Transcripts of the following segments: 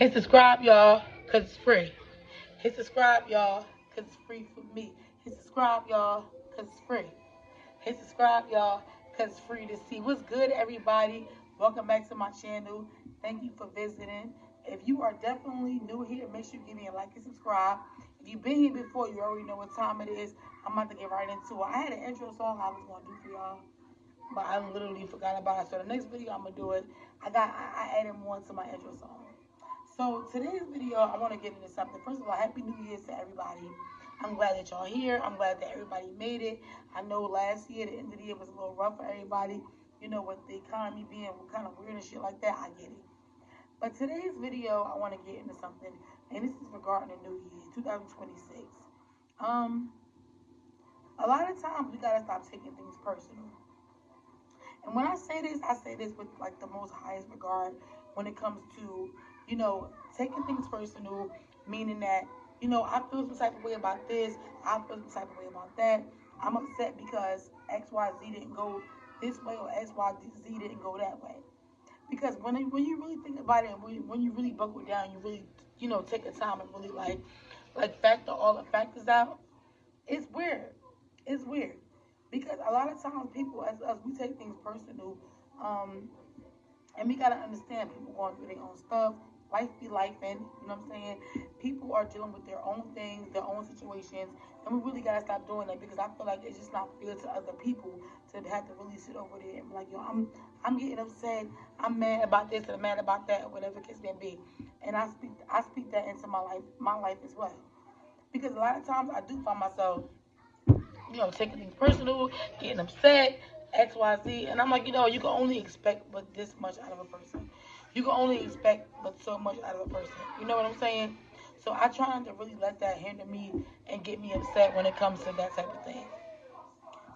Hit subscribe, y'all, because it's free. Hit subscribe, y'all, because it's free for me. Hit subscribe, y'all, because it's free. Hit subscribe, y'all, because it's free to see. What's good, everybody? Welcome back to my channel. Thank you for visiting. If you are definitely new here, make sure you give me a like and subscribe. If you've been here before, you already know what time it is. I'm about to get right into it. I had an intro song I was going to do for y'all, but I literally forgot about it. So the next video I'm gonna do it. I added more to my intro song. So today's video, I want to get into something. First of all, Happy New Year to everybody. I'm glad that y'all here. I'm glad that everybody made it. I know last year, the end of the year was a little rough for everybody. You know, with the economy being kind of weird and shit like that, I get it. But today's video, I want to get into something, and this is regarding the New Year, 2026. A lot of times we gotta stop taking things personal. And when I say this with like the most highest regard when it comes to, taking things personal, meaning that, I feel some type of way about this, I feel some type of way about that. I'm upset because XYZ didn't go this way or XYZ didn't go that way. Because when you really think about it and when you really buckle down, you really, take the time and really like factor all the factors out, it's weird. It's weird. Because a lot of times people as us, we take things personal. And we gotta understand people going through their own stuff. Life be life, and you know what I'm saying? People are dealing with their own things, their own situations, and we really gotta stop doing that because I feel like it's just not fair to other people to have to really sit over there and be like, I'm getting upset, I'm mad about this and I'm mad about that, or whatever the case may be. And I speak that into my life as well. Because a lot of times I do find myself, taking things personal, getting upset, X, Y, Z. And I'm like, you can only expect but this much out of a person. You can only expect but so much out of a person. You know what I'm saying? So I try not to really let that hinder me and get me upset when it comes to that type of thing.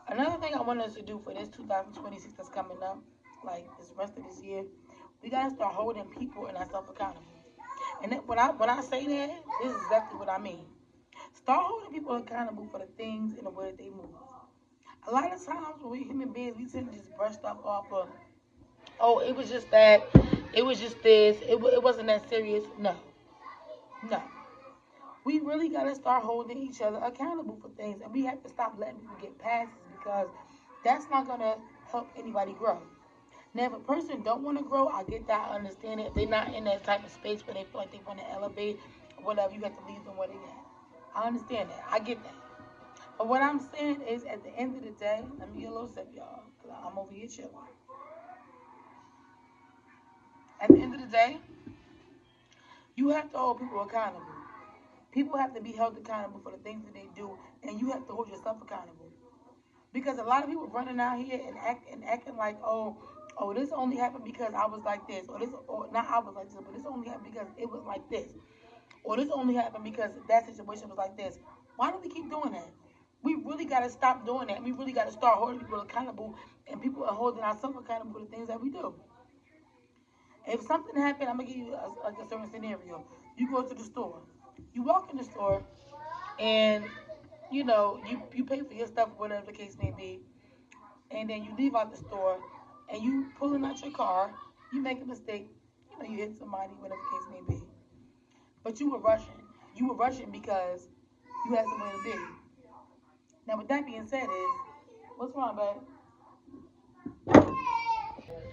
Another thing I want us to do for this 2026 that's coming up, like this rest of this year, we gotta start holding people and ourselves accountable. And when I say that, this is exactly what I mean. Start holding people accountable for the things and the way that they move. A lot of times when we human beings, we tend to just brush stuff off of, oh, it was just that, it was just this, it wasn't that serious. No, no. We really got to start holding each other accountable for things, and we have to stop letting people get passes because that's not going to help anybody grow. Now, if a person don't want to grow, I get that, I understand it. If they're not in that type of space where they feel like they want to elevate or whatever, you have to leave them where they at. I understand that. I get that. But what I'm saying is, at the end of the day, let me get a little sip, y'all, because I'm over here chilling. At the end of the day, you have to hold people accountable. People have to be held accountable for the things that they do, and you have to hold yourself accountable. Because a lot of people running out here and acting like, oh, this only happened because I was like this, or not I was like this, but this only happened because it was like this, or this only happened because that situation was like this. Why do we keep doing that? We really got to stop doing that. We really got to start holding people accountable, and people are holding ourselves accountable for the things that we do. If something happened, I'm gonna give you a certain scenario. You go to the store. You walk in the store, and you pay for your stuff, whatever the case may be, and then you leave out the store, and you pulling out your car. You make a mistake. You hit somebody, whatever the case may be. But you were rushing. You were rushing because you had somewhere to be. Now, with that being said, what's wrong, babe?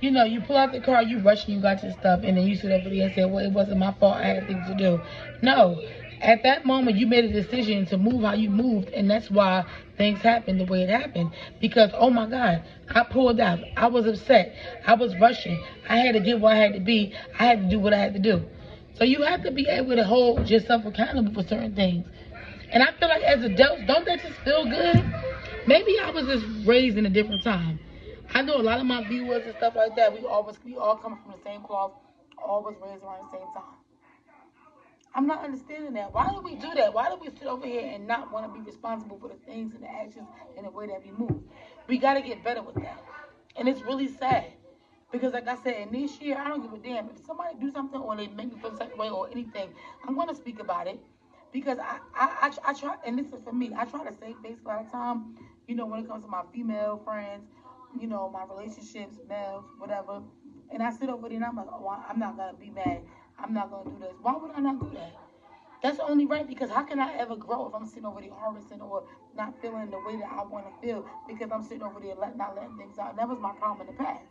You pull out the car, you rushing, you got your stuff, and then you sit over there and say, well, it wasn't my fault, I had things to do. No. At that moment, you made a decision to move how you moved, and that's why things happened the way it happened. Because, oh my God, I pulled out. I was upset. I was rushing. I had to get where I had to be. I had to do what I had to do. So you have to be able to hold yourself accountable for certain things. And I feel like as adults, don't that just feel good? Maybe I was just raised in a different time. I know a lot of my viewers and stuff like that, we all come from the same cloth, always raised around the same time. I'm not understanding that. Why do we do that? Why do we sit over here and not want to be responsible for the things and the actions and the way that we move? We got to get better with that. And it's really sad. Because like I said, in this year, I don't give a damn. If somebody do something or they make me feel some way or anything, I'm going to speak about it. Because I try, and this is for me, I try to save face a lot of time, when it comes to my female friends, my relationships, males, whatever. And I sit over there and I'm like, oh, I'm not going to be mad. I'm not going to do this. Why would I not do that? That's only right, because how can I ever grow if I'm sitting over there harvesting or not feeling the way that I want to feel because I'm sitting over there not letting things out? That was my problem in the past.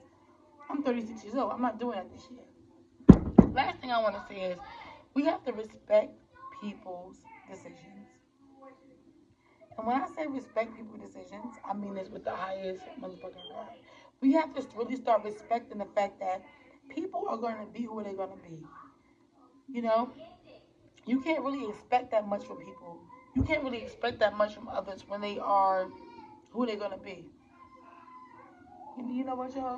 I'm 36 years old. I'm not doing that this year. Last thing I want to say is we have to respect people's decisions. And when I say respect people's decisions, I mean this with the highest motherfucking heart. We have to really start respecting the fact that people are going to be who they're going to be. You know, you can't really expect that much from people. You can't really expect that much from others when they are who they're going to be. You know what, y'all?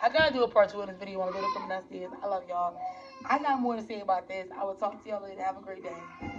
I gotta do a part 2 of this video on Little Coming Downstairs. I love y'all. I got more to say about this. I will talk to y'all later. Have a great day.